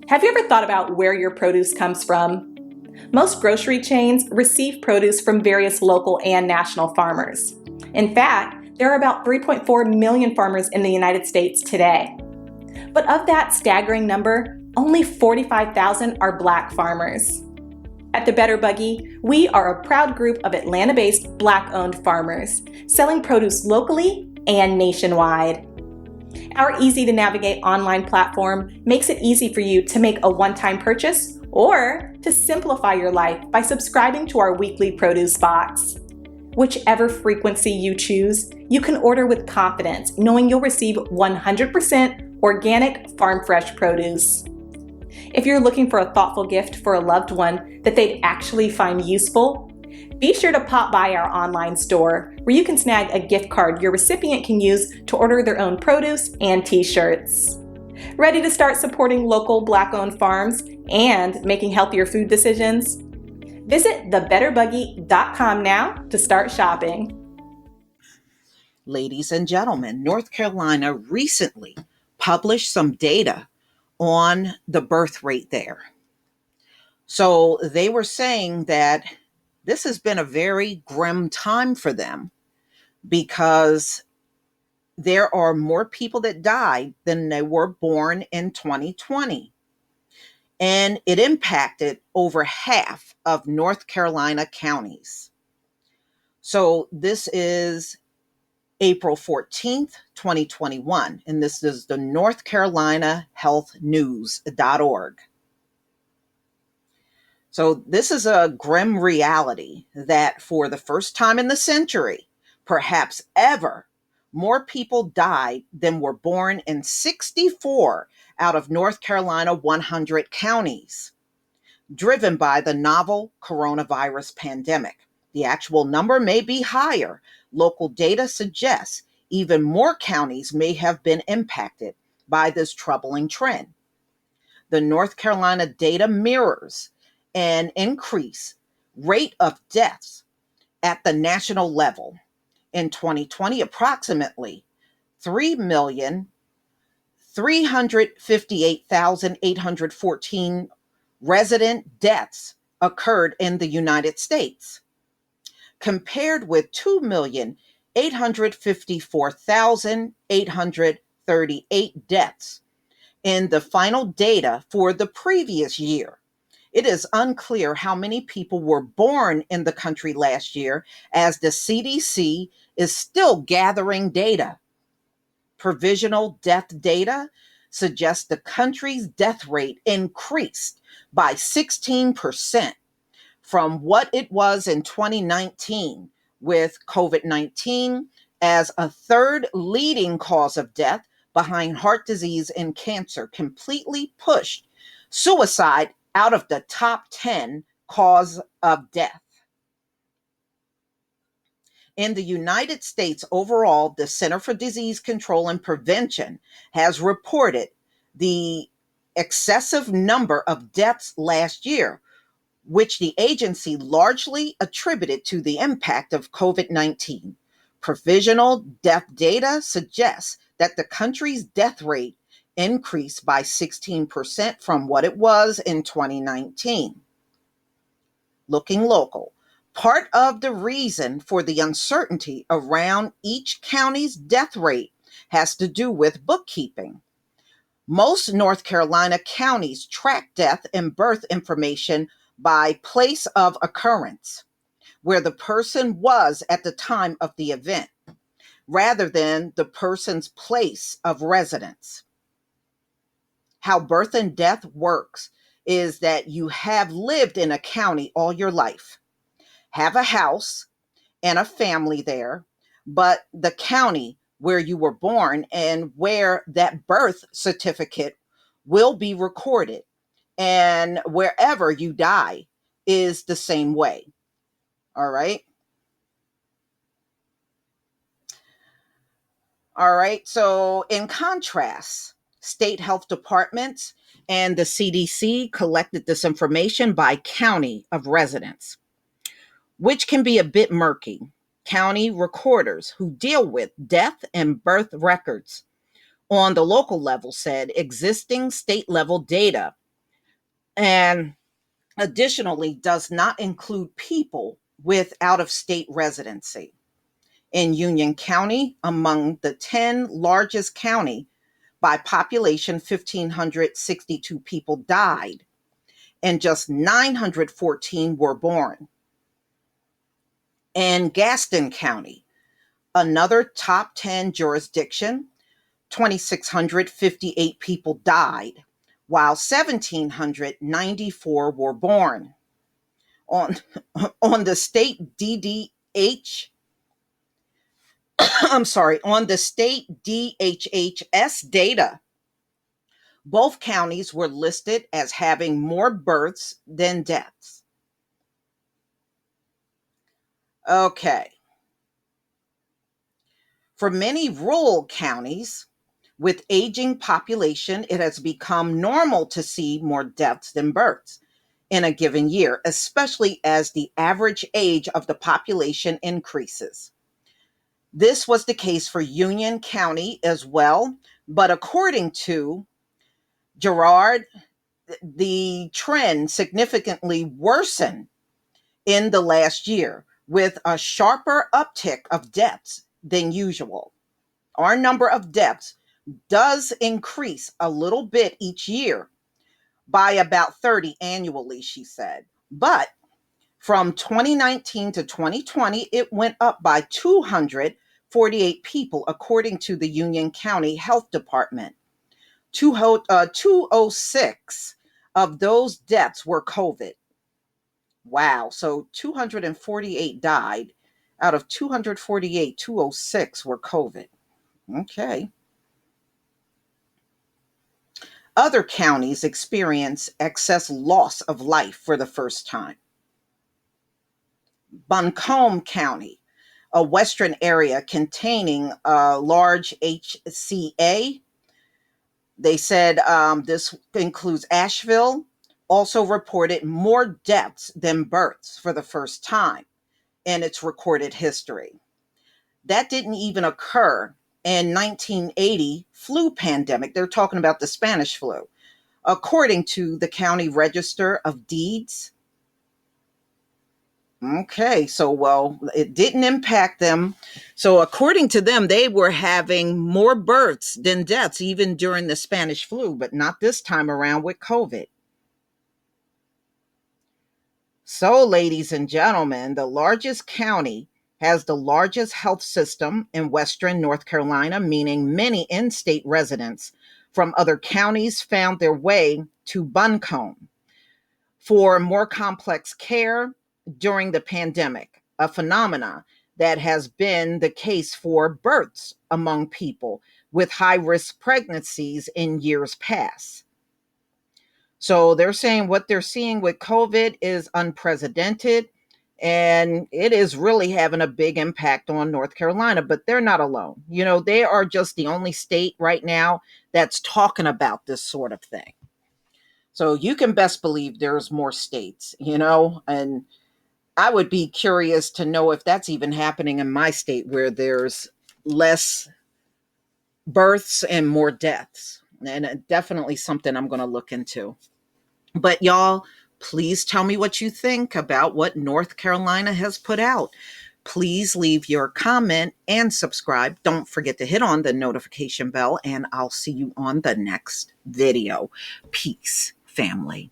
Have you ever thought about where your produce comes from? Most grocery chains receive produce from various local and national farmers. In fact, there are about 3.4 million farmers in the United States today. But of that staggering number, only 45,000 are Black farmers. At the Better Buggy, we are a proud group of Atlanta-based Black-owned farmers, selling produce locally and nationwide. Our easy-to-navigate online platform makes it easy for you to make a one-time purchase or to simplify your life by subscribing to our weekly produce box. Whichever frequency you choose, you can order with confidence, knowing you'll receive 100% organic farm-fresh produce. If you're looking for a thoughtful gift for a loved one that they'd actually find useful, be sure to pop by our online store where you can snag a gift card your recipient can use to order their own produce and t-shirts. Ready to start supporting local Black-owned farms and making healthier food decisions? Visit thebetterbuggy.com now to start shopping. Ladies and gentlemen, North Carolina recently published some data on the birth rate there. So they were saying that this has been a very grim time for them because there are more people that died than they were born in 2020. And it impacted over half of North Carolina counties. So this is April 14th, 2021, and this is the North Carolina Health News.org. So this is a grim reality that for the first time in the century, perhaps ever, more people died than were born in 64 out of North Carolina 100 counties, driven by the novel coronavirus pandemic. The actual number may be higher. Local data suggests even more counties may have been impacted by this troubling trend. The North Carolina data mirrors an increase rate of deaths at the national level. In 2020, approximately 3,358,814 resident deaths occurred in the United States, compared with 2,854,838 deaths in the final data for the previous year. It is unclear how many people were born in the country last year, as the CDC is still gathering data. Provisional death data suggests the country's death rate increased by 16% from what it was in 2019, with COVID-19 as a third leading cause of death behind heart disease and cancer, completely pushed suicide out of the top 10 cause of death. In the United States overall, the Center for Disease Control and Prevention has reported the excessive number of deaths last year, which the agency largely attributed to the impact of COVID-19. Provisional death data suggests that the country's death rate increased by 16% from what it was in 2019. Looking local, part of the reason for the uncertainty around each county's death rate has to do with bookkeeping. Most North Carolina counties track death and birth information by place of occurrence, where the person was at the time of the event, rather than the person's place of residence. How birth and death works is that you have lived in a county all your life, have a house and a family there, but the county where you were born and where that birth certificate will be recorded, and wherever you die is the same way. All right. All right. So in contrast, state health departments and the CDC collected this information by county of residence, which can be a bit murky. County recorders who deal with death and birth records on the local level said existing state level data and additionally does not include people with out-of-state residency. In Union County, among the 10 largest county by population, 1,562 people died, and just 914 were born. In Gaston County, another top 10 jurisdiction, 2,658 people died, while 1,794 were born. On, on the state DDH, on the state DHHS data, both counties were listed as having more births than deaths. Okay. For many rural counties with aging population, it has become normal to see more deaths than births in a given year, especially as the average age of the population increases. This was the case for Union County as well, but according to Gerard, the trend significantly worsened in the last year with a sharper uptick of deaths than usual. Our number of deaths does increase a little bit each year by about 30 annually, she said. But from 2019 to 2020, it went up by 248 people, according to the Union County Health Department. 206 of those deaths were COVID. Wow. So 248 died. Out of 248, 206 were COVID. Okay. Other counties experience excess loss of life for the first time. Buncombe County, a western area containing a large HCA. They said this includes Asheville, also reported more deaths than births for the first time in its recorded history. That didn't even occur in 1980 flu pandemic. They're talking about the Spanish flu. According to the County Register of Deeds. Okay, so well, it didn't impact them. So according to them, they were having more births than deaths even during the Spanish flu, but not this time around with COVID. So, ladies and gentlemen, the largest county has the largest health system in Western North Carolina, meaning many in-state residents from other counties found their way to Buncombe for more complex care during the pandemic, a phenomena that has been the case for births among people with high-risk pregnancies in years past. So they're saying what they're seeing with COVID is unprecedented, and it is really having a big impact on North Carolina, but they're not alone. They are just the only state right now that's talking about this sort of thing. So you can best believe there's more states, and I would be curious to know if that's even happening in my state where there's less births and more deaths. And definitely something I'm going to look into. But y'all, please tell me what you think about what North Carolina has put out. Please leave your comment and subscribe. Don't forget to hit on the notification bell, and I'll see you on the next video. Peace, family.